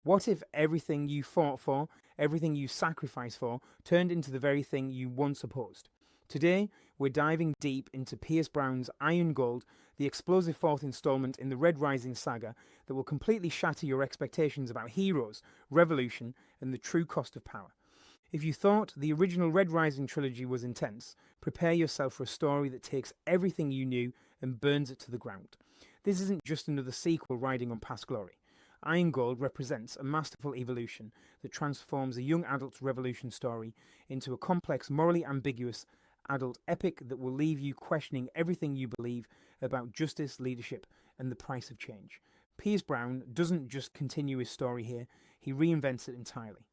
What if everything you fought for, everything you sacrificed for, turned into the very thing you once opposed? Today, we're diving deep into Pierce Brown's Iron Gold, the explosive fourth installment in the Red Rising saga that will completely shatter your expectations about heroes, revolution, and the true cost of power. If you thought the original Red Rising trilogy was intense, prepare yourself for a story that takes everything you knew and burns it to the ground. This isn't just another sequel riding on past glory. Iron Gold represents a masterful evolution that transforms a young adult's revolution story into a complex, morally ambiguous adult epic that will leave you questioning everything you believe about justice, leadership, and the price of change. Pierce Brown doesn't just continue his story here, he reinvents it entirely.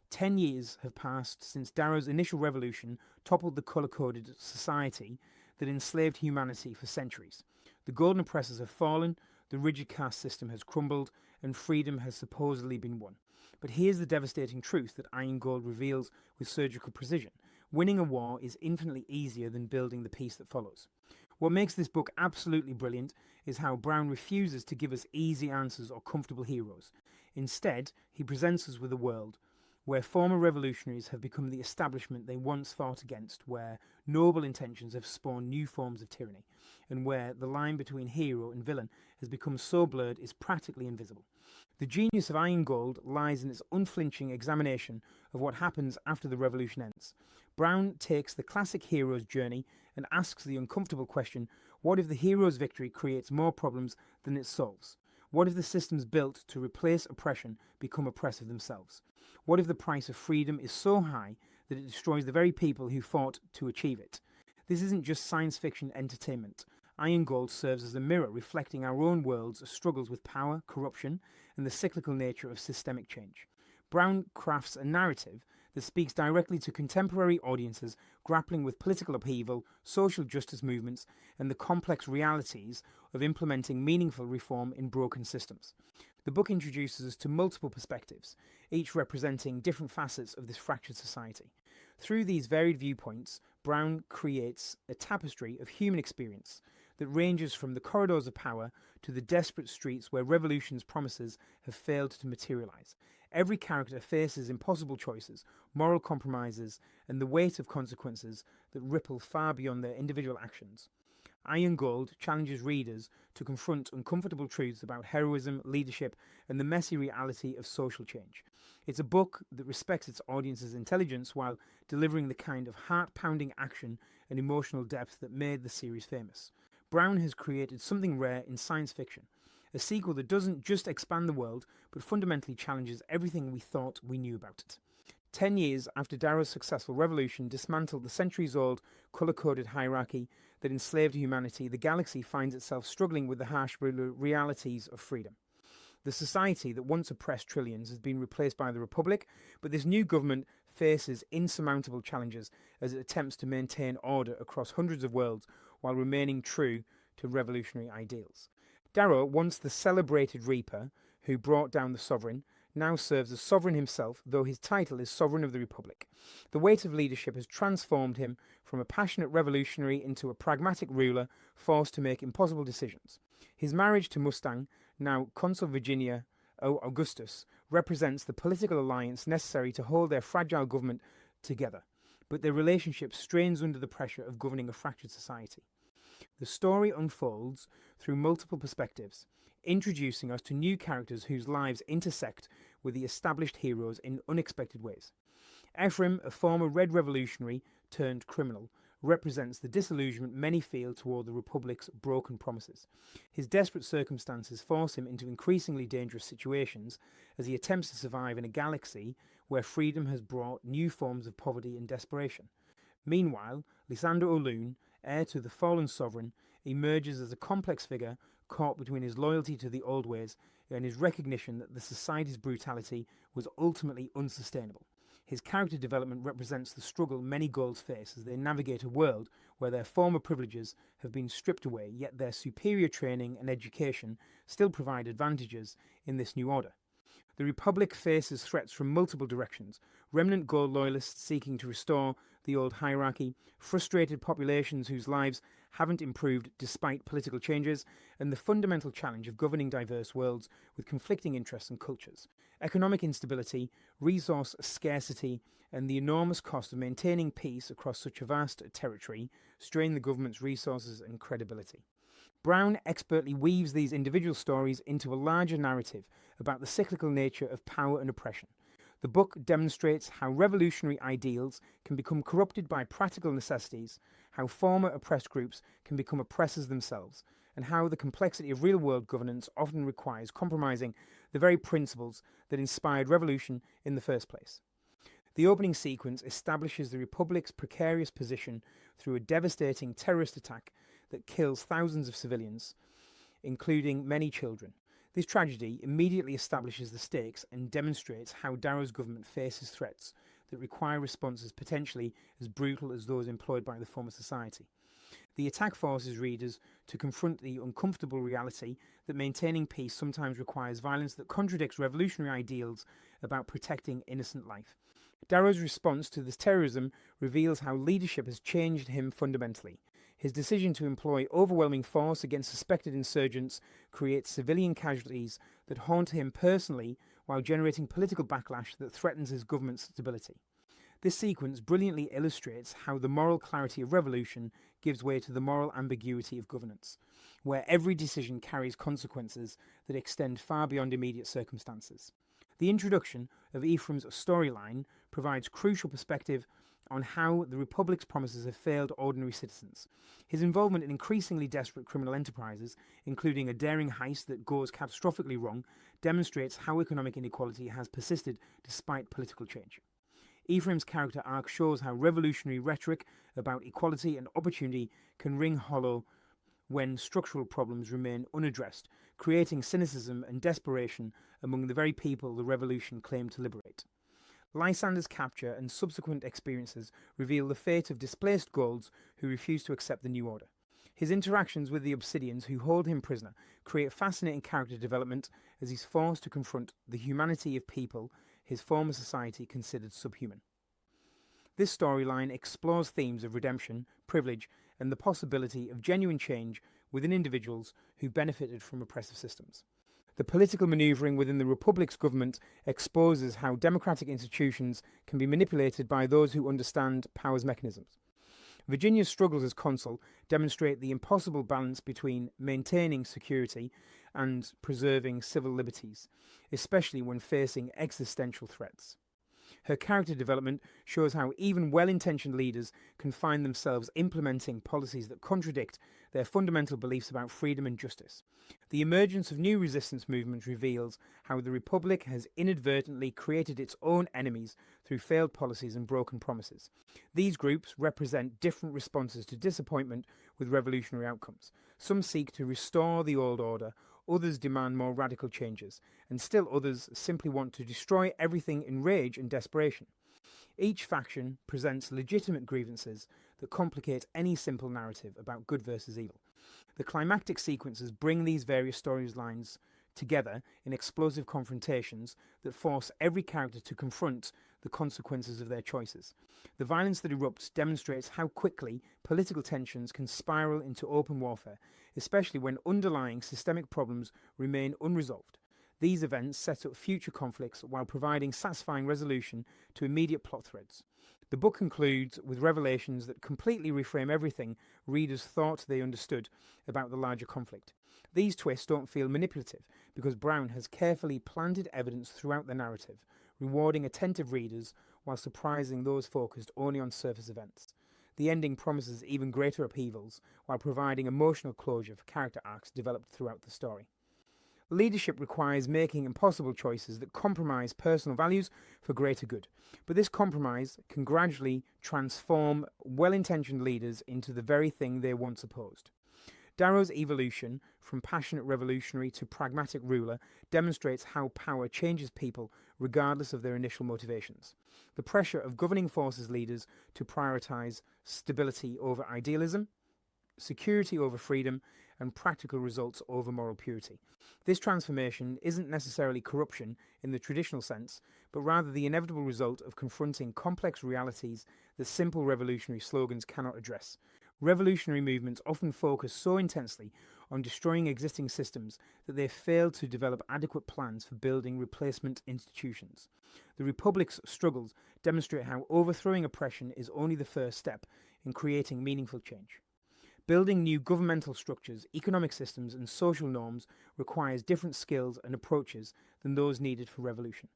10 years have passed since Darrow's initial revolution toppled the colour-coded society that enslaved humanity for centuries. The golden oppressors have fallen, the rigid caste system has crumbled, and freedom has supposedly been won. But here's the devastating truth that Iron Gold reveals with surgical precision. Winning a war is infinitely easier than building the peace that follows. What makes this book absolutely brilliant is how Brown refuses to give us easy answers or comfortable heroes. Instead, he presents us with a world where former revolutionaries have become the establishment they once fought against, where noble intentions have spawned new forms of tyranny, and where the line between hero and villain has become so blurred it's practically invisible. The genius of Iron Gold lies in its unflinching examination of what happens after the revolution ends. Brown takes the classic hero's journey and asks the uncomfortable question, what if the hero's victory creates more problems than it solves? What if the systems built to replace oppression become oppressive themselves? What if the price of freedom is so high that it destroys the very people who fought to achieve it? This isn't just science fiction entertainment. Iron Gold serves as a mirror reflecting our own world's struggles with power, corruption, and the cyclical nature of systemic change. Brown crafts a narrative that speaks directly to contemporary audiences grappling with political upheaval, social justice movements, and the complex realities of implementing meaningful reform in broken systems. The book introduces us to multiple perspectives, each representing different facets of this fractured society. Through these varied viewpoints, Brown creates a tapestry of human experience that ranges from the corridors of power to the desperate streets where revolution's promises have failed to materialize. Every character faces impossible choices, moral compromises, and the weight of consequences that ripple far beyond their individual actions. Iron Gold challenges readers to confront uncomfortable truths about heroism, leadership, and the messy reality of social change. It's a book that respects its audience's intelligence while delivering the kind of heart-pounding action and emotional depth that made the series famous. Brown has created something rare in science fiction, a sequel that doesn't just expand the world, but fundamentally challenges everything we thought we knew about it. 10 years after Darrow's successful revolution dismantled the centuries-old colour-coded hierarchy that enslaved humanity, the galaxy finds itself struggling with the harsh realities of freedom. The society that once oppressed trillions has been replaced by the Republic, but this new government faces insurmountable challenges as it attempts to maintain order across hundreds of worlds while remaining true to revolutionary ideals. Darrow, once the celebrated Reaper who brought down the Sovereign, now serves as Sovereign himself, though his title is Sovereign of the Republic. The weight of leadership has transformed him from a passionate revolutionary into a pragmatic ruler forced to make impossible decisions. His marriage to Mustang, now Consul Virginia Augustus, represents the political alliance necessary to hold their fragile government together, but their relationship strains under the pressure of governing a fractured society. The story unfolds through multiple perspectives, introducing us to new characters whose lives intersect with the established heroes in unexpected ways. Ephraim, a former Red Revolutionary turned criminal, represents the disillusionment many feel toward the Republic's broken promises. His desperate circumstances force him into increasingly dangerous situations as he attempts to survive in a galaxy where freedom has brought new forms of poverty and desperation. Meanwhile, Lysander O'Loon, heir to the fallen sovereign, emerges as a complex figure caught between his loyalty to the old ways and his recognition that the society's brutality was ultimately unsustainable. His character development represents the struggle many Golds face as they navigate a world where their former privileges have been stripped away, yet their superior training and education still provide advantages in this new order. The Republic faces threats from multiple directions, remnant Gold loyalists seeking to restore the old hierarchy, frustrated populations whose lives haven't improved despite political changes, and the fundamental challenge of governing diverse worlds with conflicting interests and cultures. Economic instability, resource scarcity, and the enormous cost of maintaining peace across such a vast territory strain the government's resources and credibility. Brown expertly weaves these individual stories into a larger narrative about the cyclical nature of power and oppression. The book demonstrates how revolutionary ideals can become corrupted by practical necessities, how former oppressed groups can become oppressors themselves, and how the complexity of real-world governance often requires compromising the very principles that inspired revolution in the first place. The opening sequence establishes the Republic's precarious position through a devastating terrorist attack that kills thousands of civilians, including many children. This tragedy immediately establishes the stakes and demonstrates how Darrow's government faces threats that require responses potentially as brutal as those employed by the former society. The attack forces readers to confront the uncomfortable reality that maintaining peace sometimes requires violence that contradicts revolutionary ideals about protecting innocent life. Darrow's response to this terrorism reveals how leadership has changed him fundamentally. His decision to employ overwhelming force against suspected insurgents creates civilian casualties that haunt him personally while generating political backlash that threatens his government's stability. This sequence brilliantly illustrates how the moral clarity of revolution gives way to the moral ambiguity of governance, where every decision carries consequences that extend far beyond immediate circumstances. The introduction of Ephraim's storyline provides crucial perspective on how the Republic's promises have failed ordinary citizens. His involvement in increasingly desperate criminal enterprises, including a daring heist that goes catastrophically wrong, demonstrates how economic inequality has persisted despite political change. Ephraim's character arc shows how revolutionary rhetoric about equality and opportunity can ring hollow when structural problems remain unaddressed, creating cynicism and desperation among the very people the revolution claimed to liberate. Lysander's capture and subsequent experiences reveal the fate of displaced Golds who refuse to accept the new order. His interactions with the Obsidians who hold him prisoner create fascinating character development as he's forced to confront the humanity of people his former society considered subhuman. This storyline explores themes of redemption, privilege, and the possibility of genuine change within individuals who benefited from oppressive systems. The political manoeuvring within the Republic's government exposes how democratic institutions can be manipulated by those who understand power's mechanisms. Virginia's struggles as consul demonstrate the impossible balance between maintaining security and preserving civil liberties, especially when facing existential threats. Her character development shows how even well-intentioned leaders can find themselves implementing policies that contradict their fundamental beliefs about freedom and justice. The emergence of new resistance movements reveals how the Republic has inadvertently created its own enemies through failed policies and broken promises. These groups represent different responses to disappointment with revolutionary outcomes. Some seek to restore the old order, others demand more radical changes, and still others simply want to destroy everything in rage and desperation. Each faction presents legitimate grievances that complicate any simple narrative about good versus evil. The climactic sequences bring these various storylines together in explosive confrontations that force every character to confront the consequences of their choices. The violence that erupts demonstrates how quickly political tensions can spiral into open warfare, especially when underlying systemic problems remain unresolved. These events set up future conflicts while providing satisfying resolution to immediate plot threads. The book concludes with revelations that completely reframe everything readers thought they understood about the larger conflict. These twists don't feel manipulative because Brown has carefully planted evidence throughout the narrative, rewarding attentive readers while surprising those focused only on surface events. The ending promises even greater upheavals while providing emotional closure for character arcs developed throughout the story. Leadership requires making impossible choices that compromise personal values for greater good, but this compromise can gradually transform well-intentioned leaders into the very thing they once opposed. Darrow's evolution from passionate revolutionary to pragmatic ruler demonstrates how power changes people regardless of their initial motivations. The pressure of governing forces leaders to prioritize stability over idealism, security over freedom, and practical results over moral purity. This transformation isn't necessarily corruption in the traditional sense, but rather the inevitable result of confronting complex realities that simple revolutionary slogans cannot address. Revolutionary movements often focus so intensely on destroying existing systems that they fail to develop adequate plans for building replacement institutions. The Republic's struggles demonstrate how overthrowing oppression is only the first step in creating meaningful change. Building new governmental structures, economic systems, and social norms requires different skills and approaches than those needed for revolution.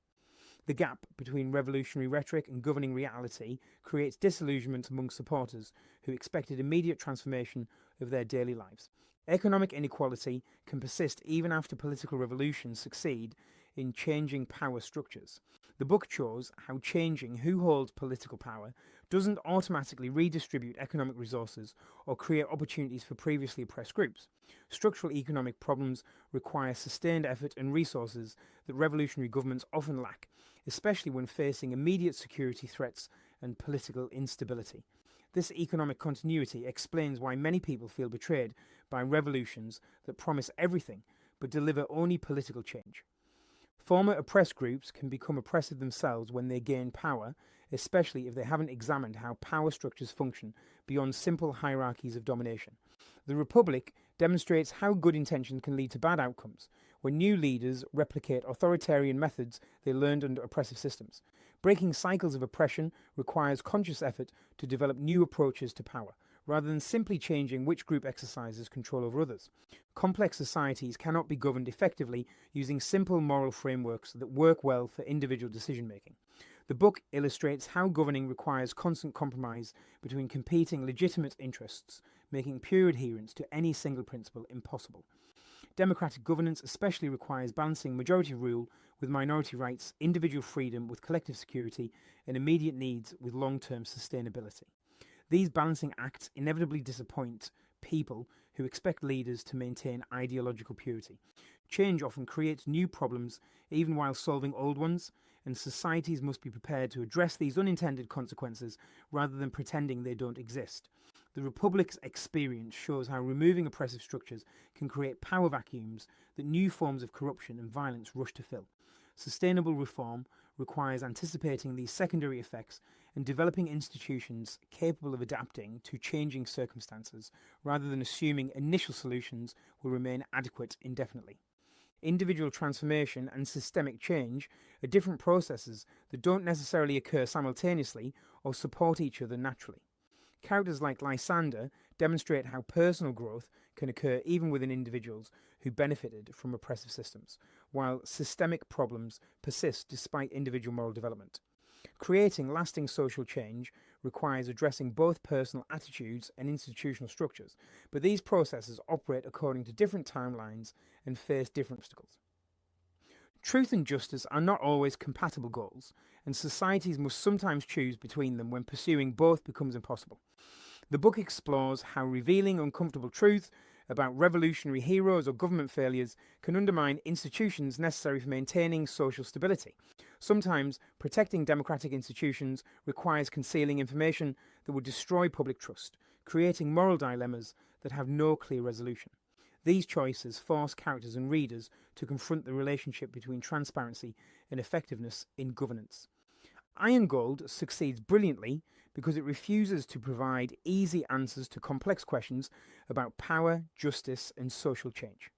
The gap between revolutionary rhetoric and governing reality creates disillusionment among supporters who expected immediate transformation of their daily lives. Economic inequality can persist even after political revolutions succeed in changing power structures. The book shows how changing who holds political power doesn't automatically redistribute economic resources or create opportunities for previously oppressed groups. Structural economic problems require sustained effort and resources that revolutionary governments often lack, especially when facing immediate security threats and political instability. This economic continuity explains why many people feel betrayed by revolutions that promise everything but deliver only political change. Former oppressed groups can become oppressive themselves when they gain power, especially if they haven't examined how power structures function beyond simple hierarchies of domination. The Republic demonstrates how good intention can lead to bad outcomes when new leaders replicate authoritarian methods they learned under oppressive systems. Breaking cycles of oppression requires conscious effort to develop new approaches to power, rather than simply changing which group exercises control over others. Complex societies cannot be governed effectively using simple moral frameworks that work well for individual decision-making. The book illustrates how governing requires constant compromise between competing legitimate interests, making pure adherence to any single principle impossible. Democratic governance especially requires balancing majority rule with minority rights, individual freedom with collective security, and immediate needs with long-term sustainability. These balancing acts inevitably disappoint people who expect leaders to maintain ideological purity. Change often creates new problems even while solving old ones, and societies must be prepared to address these unintended consequences rather than pretending they don't exist. The Republic's experience shows how removing oppressive structures can create power vacuums that new forms of corruption and violence rush to fill. Sustainable reform requires anticipating these secondary effects and developing institutions capable of adapting to changing circumstances rather than assuming initial solutions will remain adequate indefinitely. Individual transformation and systemic change are different processes that don't necessarily occur simultaneously or support each other naturally. Characters like Lysander demonstrate how personal growth can occur even within individuals who benefited from oppressive systems, while systemic problems persist despite individual moral development. Creating lasting social change requires addressing both personal attitudes and institutional structures, but these processes operate according to different timelines and face different obstacles. Truth and justice are not always compatible goals, and societies must sometimes choose between them when pursuing both becomes impossible. The book explores how revealing uncomfortable truth about revolutionary heroes or government failures can undermine institutions necessary for maintaining social stability. Sometimes, protecting democratic institutions requires concealing information that would destroy public trust, creating moral dilemmas that have no clear resolution. These choices force characters and readers to confront the relationship between transparency and effectiveness in governance. Iron Gold succeeds brilliantly because it refuses to provide easy answers to complex questions about power, justice, and social change.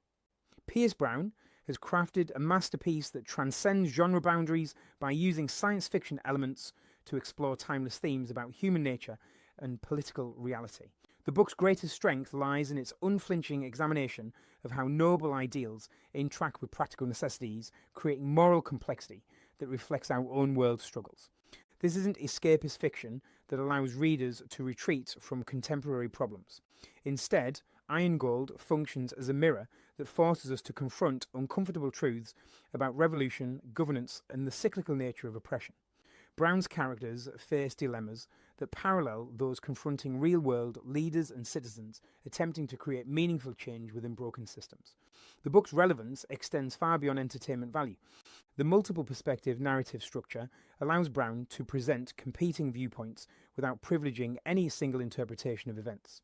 Pierce Brown has crafted a masterpiece that transcends genre boundaries by using science fiction elements to explore timeless themes about human nature and political reality. The book's greatest strength lies in its unflinching examination of how noble ideals interact with practical necessities, creating moral complexity that reflects our own world struggles. This isn't escapist fiction that allows readers to retreat from contemporary problems. Instead, Iron Gold functions as a mirror that forces us to confront uncomfortable truths about revolution, governance, and the cyclical nature of oppression. Brown's characters face dilemmas that parallel those confronting real-world leaders and citizens attempting to create meaningful change within broken systems. The book's relevance extends far beyond entertainment value. The multiple perspective narrative structure allows Brown to present competing viewpoints without privileging any single interpretation of events.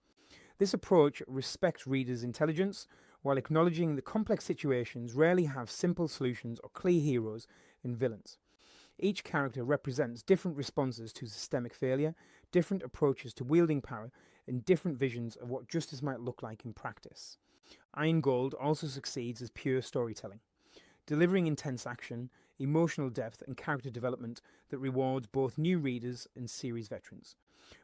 This approach respects readers' intelligence while acknowledging that complex situations rarely have simple solutions or clear heroes and villains. Each character represents different responses to systemic failure, different approaches to wielding power, and different visions of what justice might look like in practice. Iron Gold also succeeds as pure storytelling, delivering intense action, emotional depth, and character development that rewards both new readers and series veterans.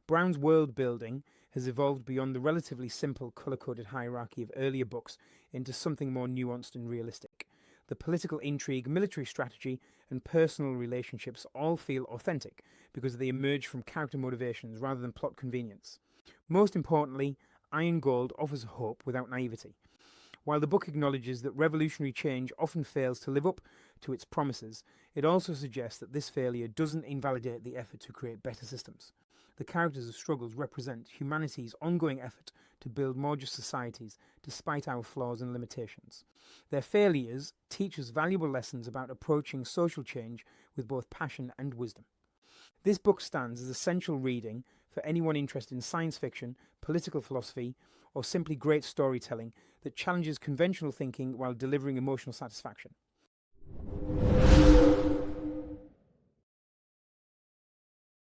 Brown's world building has evolved beyond the relatively simple colour-coded hierarchy of earlier books into something more nuanced and realistic. The political intrigue, military strategy, and personal relationships all feel authentic because they emerge from character motivations rather than plot convenience. Most importantly, Iron Gold offers hope without naivety. While the book acknowledges that revolutionary change often fails to live up to its promises, it also suggests that this failure doesn't invalidate the effort to create better systems. The characters' struggles represent humanity's ongoing effort to build more just societies despite our flaws and limitations. Their failures teach us valuable lessons about approaching social change with both passion and wisdom. This book stands as essential reading for anyone interested in science fiction, political philosophy, or simply great storytelling that challenges conventional thinking while delivering emotional satisfaction.